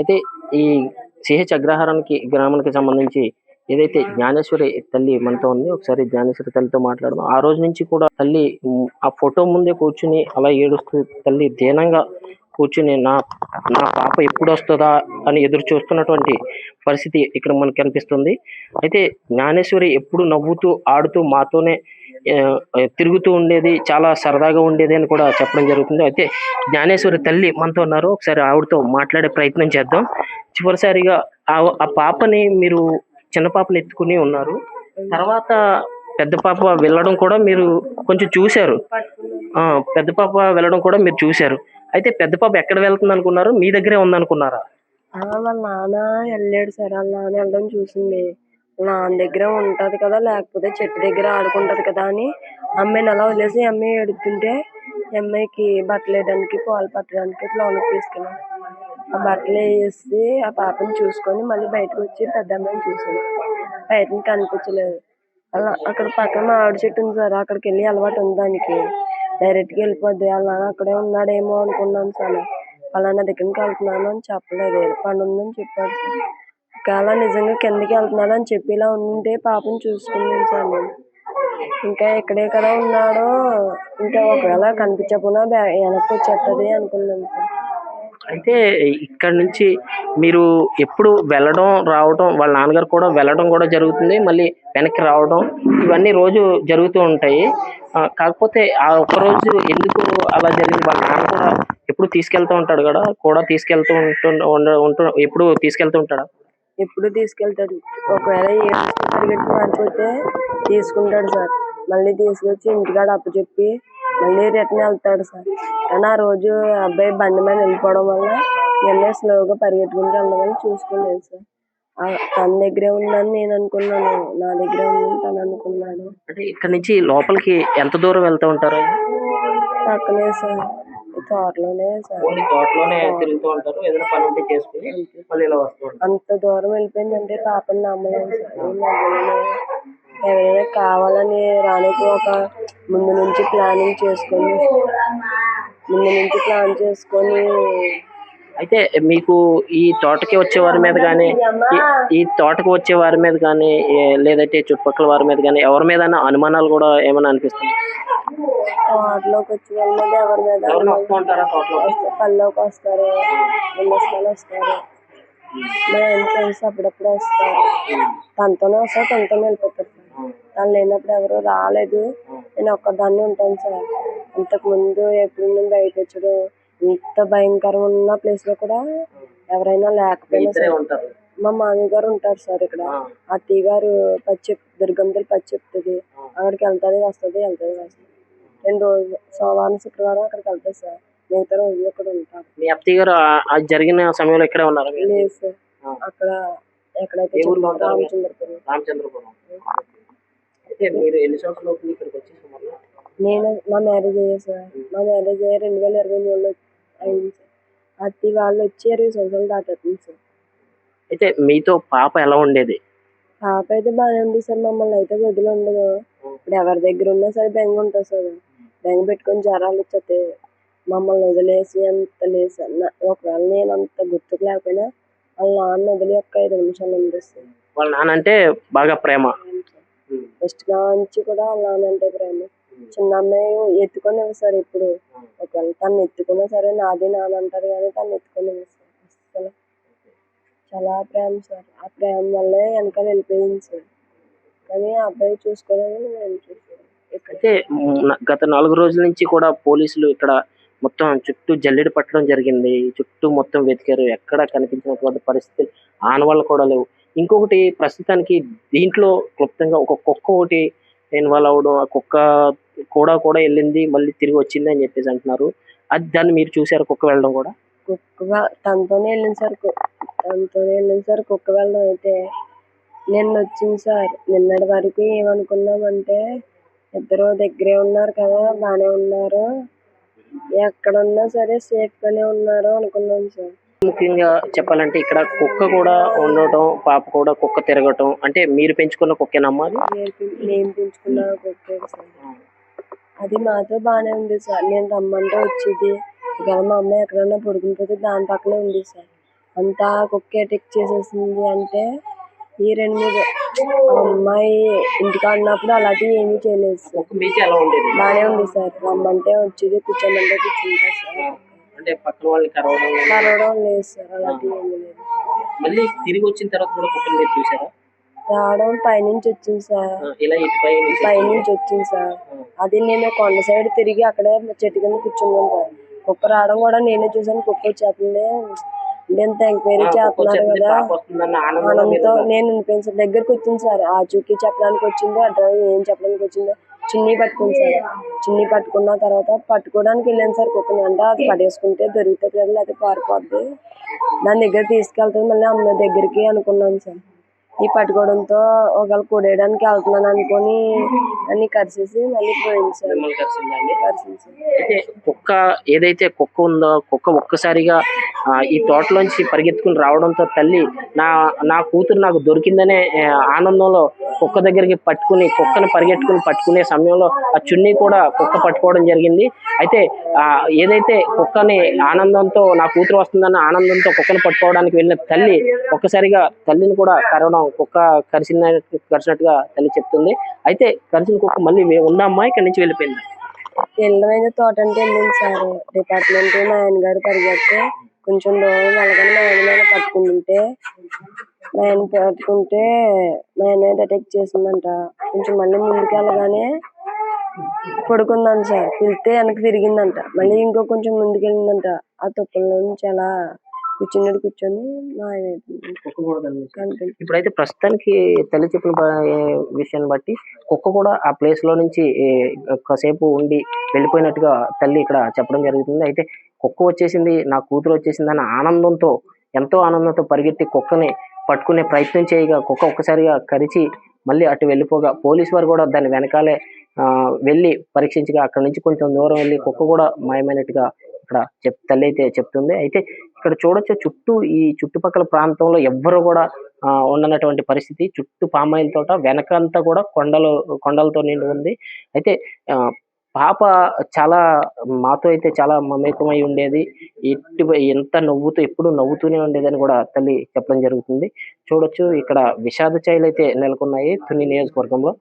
అయితే ఈ సిహెచ్ అగ్రహారానికి గ్రామానికి సంబంధించి ఏదైతే జ్ఞానేశ్వరి తల్లి మనతో ఉంది. ఒకసారి జ్ఞానేశ్వరి తల్లితో మాట్లాడదాం. ఆ రోజు నుంచి కూడా తల్లి ఆ ఫోటో ముందే కూర్చొని అలా ఏడుస్తూ తల్లి దీనంగా కూర్చొని నా నా పాప ఎప్పుడొస్తదా అని ఎదురు చూస్తున్నటువంటి పరిస్థితి ఇక్కడ మనకు కనిపిస్తుంది. అయితే జ్ఞానేశ్వరి ఎప్పుడు నవ్వుతూ, ఆడుతూ మాతోనే తిరుగుతూ ఉండేది. చాలా సరదాగా ఉండేది అని కూడా చెప్పడం జరుగుతుంది. అయితే జ్ఞానేశ్వరి తల్లి మనతో ఉన్నారు. ఒకసారి ఆవిడతో మాట్లాడే ప్రయత్నం చేద్దాం. చివరిసారిగా ఆ పాపని మీరు చిన్న పాపని ఎత్తుకుని ఉన్నారు. తర్వాత పెద్ద పాప వెళ్ళడం కూడా మీరు కొంచెం చూసారు. పెద్ద పాప వెళ్ళడం కూడా మీరు చూసారు. అయితే పెద్ద పాప ఎక్కడ వెళ్తుంది అనుకున్నారు? మీ దగ్గరే ఉందనుకున్నారా? వాళ్ళ నాన్న వెళ్ళాడు సార్. వాళ్ళ నాన్న వెళ్ళడం చూసింది. నాన్న దగ్గర ఉంటది కదా, లేకపోతే చెట్టు దగ్గర ఆడుకుంటది కదా అని అమ్మాయిని అలా వదిలేసి అమ్మాయి ఎడుతుంటే అమ్మాయికి బట్టలు వేయడానికి, పాలు పట్టడానికి లోనికి తీసుకెళ్ళాను. ఆ బట్టలు వేసి ఆ పాపని చూసుకొని మళ్ళీ బయటకు వచ్చి పెద్ద అమ్మాయిని చూసాను. బయట కనిపించలేదు. అలా అక్కడ పక్కన మామిడి చెట్టు ఉంది సార్. అక్కడికి వెళ్ళి అలవాటు ఉంది దానికి. డైరెక్ట్ గా వెళ్ళిపోద్ది. వాళ్ళ నాన్న అక్కడే ఉన్నాడేమో అనుకున్నాను సార్. పలానా దగ్గరికి వెళ్తున్నాను అని చెప్పలేదు. పని ఉందని చెప్పాడు సార్. ఒకవేళ నిజంగా కిందకి వెళ్తున్నాడు అని చెప్పి ఇలా ఉంటే పాపని చూసుకున్నాను సార్ నేను. ఇంకా ఇక్కడే కదా ఉన్నాడో, ఇంకా ఒకవేళ కనిపించకుండా వెనక్కి వచ్చేస్తుంది అనుకున్నాను సార్. అయితే ఇక్కడ నుంచి మీరు ఎప్పుడు వెళ్ళడం, రావడం, వాళ్ళ నాన్నగారు కూడా వెళ్ళడం కూడా జరుగుతుంది. మళ్ళీ వెనక్కి రావడం ఇవన్నీ రోజు జరుగుతూ ఉంటాయి. కాకపోతే ఆ ఒక్కరోజు ఎందుకు అలా జరిగింది? వాళ్ళ నాన్న కూడా ఎప్పుడు తీసుకెళ్తూ ఉంటాడు కదా! కూడా తీసుకెళ్తూ ఎప్పుడు తీసుకెళ్తూ ఉంటాడా? ఎప్పుడు తీసుకెళ్తాడు. ఒకవేళ పరిగెత్తి మారిపోతే తీసుకుంటాడు సార్. మళ్ళీ తీసుకొచ్చి ఇంటికాడ అప్పచెప్పి మళ్ళీ రిటర్న్ వెళ్తాడు సార్. కానీ ఆ రోజు అబ్బాయి బండి మీద వెళ్ళిపోవడం వల్ల నిన్నే స్లోగా పరిగెట్టుకుంటూ వెళ్ళడం వల్ల చూసుకోలేదు సార్. తన దగ్గరే ఉందని నేను అనుకున్నాను. నా దగ్గరే ఉందని తను అనుకున్నాడు. అంటే ఇక్కడ నుంచి లోపలికి ఎంత దూరం వెళ్తూ ఉంటారు? పక్కనే సార్. తోటలోనే సార్. తోటలోనే తిరుగుతూ ఉంటారు. ఏదైనా పని ఉంటే చేసుకుని మళ్ళీ ఇలా వస్తూ ఉంటారు. అంత దూరం వెళ్ళిపోయిందంటే పాపని నమ్మలేము సార్. ఎవరైనా కావాలని రానికి ఒక ముందు నుంచి ప్లాన్ చేసుకొని అయితే మీకు ఈ తోటకి వచ్చే వారి మీద కానీ, ఈ తోటకు వచ్చే వారి మీద కానీ, లేదంటే చుట్టుపక్కల వారి మీద కానీ ఎవరి మీద అనుమానాలు కూడా ఏమైనా అనిపిస్తుంది? తోటలోకి వచ్చే వాళ్ళ మీద ఎవరి మీద పళ్ళలోకి వస్తారు, నిమ్మకాయలు వస్తారు. మా ఫ్రెండ్స్ అప్పుడప్పుడు వస్తారు. తనతోనే వస్తారు, తనతోనే వెళ్ళిపోతారు. తను లేనప్పుడు ఎవరు రాలేదు. నేను ఒక్కదాన్ని ఉంటాను సార్. ఇంతకు ముందు ఎప్పుడు నేను బయట వచ్చడం ఇంత భయంకరం ఉన్న ప్లేస్ లో కూడా ఎవరైనా లేకపోయినా సరే మా మామయ్య గారు ఉంటారు సార్ ఇక్కడ. అత్తయ్య గారు దుర్గమ్మతల్లి పచ్చి చెప్తుంది. అక్కడికి వెళ్తుంది వస్తుంది. 2 రోజులు సోమవారం శుక్రవారం అక్కడికి వెళ్తారు సార్. మిగతా రోజులు అక్కడ ఉంటారు. మీ అత్తయ్య గారు జరిగిన సమయంలో ఇక్కడే ఉన్నారు? లేదు సార్. అక్కడ ఎక్కడైతే రామచంద్రపురం. నేను మా మ్యారేజ్ అయ్యా సార్. మా మ్యారేజ్ అయ్యా 2023లో అయింది సార్. అత్తయ్య వాళ్ళు వచ్చి 20 సంవత్సరాలు దాటేస్తుంది సార్. అయితే మీతో పాప ఎలా ఉండేది? పాప అయితే బాగానే ఉంది సార్. మమ్మల్ని అయితే వదిలి ఉండదు. ఇప్పుడు ఎవరి దగ్గర ఉన్నా సరే బెంగ ఉంటుంది సార్. బెంగ పెట్టుకొని జ్వరాలు వచ్చేస్తే మమ్మల్ని వదిలేసి అంత లేదు సార్. ఒకవేళ నేను అంత గుర్తుకు లేకపోయినా వాళ్ళ నాన్న వదిలి ఒక 5 నిమిషాలు ఉంది సార్. వాళ్ళ నాన్న అంటే బాగా ప్రేమ. ఫస్ట్ నుంచి కూడా వాళ్ళ నాన్న అంటే ప్రేమ. చిన్న అమ్మాయి ఎత్తుకొని సార్. ఇప్పుడు ఒకవేళ తను ఎత్తుకున్నా సరే నాది నాన్న అంటారు, కానీ తను ఎత్తుకొని సార్. అసలు చాలా ప్రేమ సార్. ఆ ప్రేమ వల్లే వెనకాల వెళ్ళిపోయింది సార్. కానీ ఆ అబ్బాయి చూసుకోలేదని నేను చూసాను. అయితే గత 4 రోజుల నుంచి కూడా పోలీసులు ఇక్కడ మొత్తం చుట్టూ జల్లెడ పట్టడం జరిగింది. చుట్టూ మొత్తం వెతికారు. ఎక్కడ కనిపించినటువంటి పరిస్థితి ఆనవాళ్ళు కూడా లేవు. ఇంకొకటి ప్రస్తుతానికి దీంట్లో క్లుప్తంగా ఒక కుక్క ఒకటి ఇన్వాల్వ్ అవ్వడం, ఆ కుక్క కూడా వెళ్ళింది మళ్ళీ తిరిగి వచ్చింది అని చెప్పేసి అంటున్నారు. దాన్ని మీరు చూసారు కుక్క వెళ్ళడం కూడా? తనతోనే వెళ్ళింది సార్. కుక్క వెళ్ళడం అయితే నిన్న వచ్చింది సార్. నిన్నటి వరకు ఏమనుకున్నామంటే ఇద్దరు దగ్గరే ఉన్నారు కదా, బాగానే ఉన్నారు, ఎక్కడున్నా సరే సేఫ్ గానే ఉన్నారు అనుకున్నాం సార్. ముఖ్యంగా చెప్పాలంటే ఇక్కడ కుక్క కూడా ఉండటం, పాప కూడా కుక్క తిరగటం, అంటే మీరు పెంచుకున్న కుక్కేనమ్మా? మేము పెంచుకున్న కుక్కే సార్. అది మాతో బాగానే ఉంది సార్. నేను రమ్మంటే వచ్చేది. ఒకవేళ మా అమ్మాయి ఎక్కడన్నా పడుకుని పోతే దాని పక్కనే ఉంది సార్. అంతా కుక్క అటాక్ చేసేసింది. అంటే ఈ 2, 3 అమ్మాయి ఇంటికాడ ఉన్నప్పుడు అలాంటివి ఏమీ చేయలేదు సార్. కుక్క మీతో ఎలా ఉండేది? బాగానే ఉంది సార్. రమ్మంటే వచ్చేది, కూర్చోమంటే కూర్చుంటా సార్. అంటే పక్కన వాళ్ళని కరవడం లేదు సార్, అలాంటివి ఏమీ లేదు. మళ్ళీ తిరిగి వచ్చిన తర్వాత కూడా కుక్కని మీరు చూసారా? రావడం పైనుంచి వచ్చింది సార్. ఇలా ఇటు పైనుంచి వచ్చింది సార్. అది నేను కొండ సైడ్ తిరిగి అక్కడే చెట్టు కింద కూర్చున్నాను సార్. కుక్క రావడం కూడా నేనే చూసాను. కుక్క వచ్చేస్తుంది అంటే ఎంత ఎంక్వైరీ చేస్తున్నారు కదా ఆనందంతో నేను వినిపించ దగ్గరకు వచ్చింది సార్. ఆ చూకి చెప్పడానికి వచ్చిందో, ఆ డ్రైవర్ ఏం చెప్పడానికి వచ్చిందో చున్నీ పట్టుకుంది సార్. చున్నీ పట్టుకున్న తర్వాత పట్టుకోవడానికి వెళ్ళాను సార్ కుక్కని. అంటే అది పడేసుకుంటే దొరుకుతుంది కదా, లేకపోతే పారిపోద్ది, దాని దగ్గర తీసుకెళ్తుంది మళ్ళీ అమ్మ దగ్గరికి అనుకున్నాను సార్. ఈ పట్టుకోవడంతో ఒకవేళ కొడేయడానికి వెళ్తున్నాను అనుకొని అన్ని కరిసేసి మళ్ళీ పోయింది సార్. కరిసింది సార్. అయితే కుక్క ఏదైతే కుక్క ఉందో కుక్క ఒక్కసారిగా ఈ తోటలోంచి పరిగెత్తుకుని రావడంతో తల్లి నా కూతురు నాకు దొరికిందనే ఆనందంలో కుక్క దగ్గరికి కుక్కను పరిగెట్టుకుని పట్టుకునే సమయంలో ఆ చున్నీ కూడా కుక్క పట్టుకోవడం జరిగింది. అయితే ఏదైతే కుక్కని ఆనందంతో నా కూతురు వస్తుందన్న ఆనందంతో కుక్కను పట్టుకోవడానికి వెళ్ళిన తల్లి ఒక్కసారిగా తల్లిని కూడా కరవడం, కుక్క కరిచినట్టుగా తల్లి చెప్తుంది. అయితే కరిచిన కుక్క మళ్ళీ ఉందమ్మా ఇక్కడి నుంచి వెళ్ళిపోయింది? వెళ్ళమైతే తోట అంటే వెళ్ళింది సార్. డిపార్ట్మెంట్ మా ఆయన గారు పరిగెడితే కొంచెం దూరం వెళ్ళగానే మా ఆయన మీద పట్టుకుంటే మా ఆయన మీద అటాక్ చేసిందంట. కొంచెం మళ్ళీ ముందుకు వెళ్ళగానే పడుకుందంట సార్. పిలిస్తే వెనక్కి తిరిగిందంట. మళ్ళీ ఇంకో కొంచెం ముందుకు వెళ్ళిందంట. ఆ తుప్పల్లో నుంచి అలా కూర్చొని ఇప్పుడైతే ప్రస్తుతానికి తల్లి చెప్పిన విషయాన్ని బట్టి కుక్క కూడా ఆ ప్లేస్ లో నుంచి కాసేపు ఉండి వెళ్ళిపోయినట్టుగా తల్లి ఇక్కడ చెప్పడం జరుగుతుంది. అయితే కుక్క వచ్చేసింది, నా కూతురు వచ్చేసింది అన్న ఆనందంతో, ఎంతో ఆనందంతో పరిగెత్తి కుక్కని పట్టుకునే ప్రయత్నం చేయగా కుక్క ఒక్కసారిగా కరిచి మళ్ళీ అటు వెళ్ళిపోగా పోలీసు వారు కూడా దాని వెనకాలే వెళ్ళి పరీక్షించగా అక్కడ నుంచి కొంచెం దూరం వెళ్ళి కుక్క కూడా మాయమైనట్టుగా ఇక్కడ తల్లి అయితే చెప్తుంది. అయితే ఇక్కడ చూడొచ్చు ఈ చుట్టుపక్కల ప్రాంతంలో ఎవ్వరు కూడా ఉండనటువంటి పరిస్థితి. చుట్టూ పామాయిల్ తోట, వెనకంతా కూడా కొండలతో నిండి ఉంది. అయితే పాప చాలా మాతో అయితే చాలా మమేకమై ఉండేది. ఎప్పుడు నవ్వుతూనే ఉండేదని కూడా తల్లి చెప్పడం జరుగుతుంది. చూడొచ్చు ఇక్కడ విషాద ఛాయలు అయితే నెలకొన్నాయి తుని నియోజకవర్గంలో.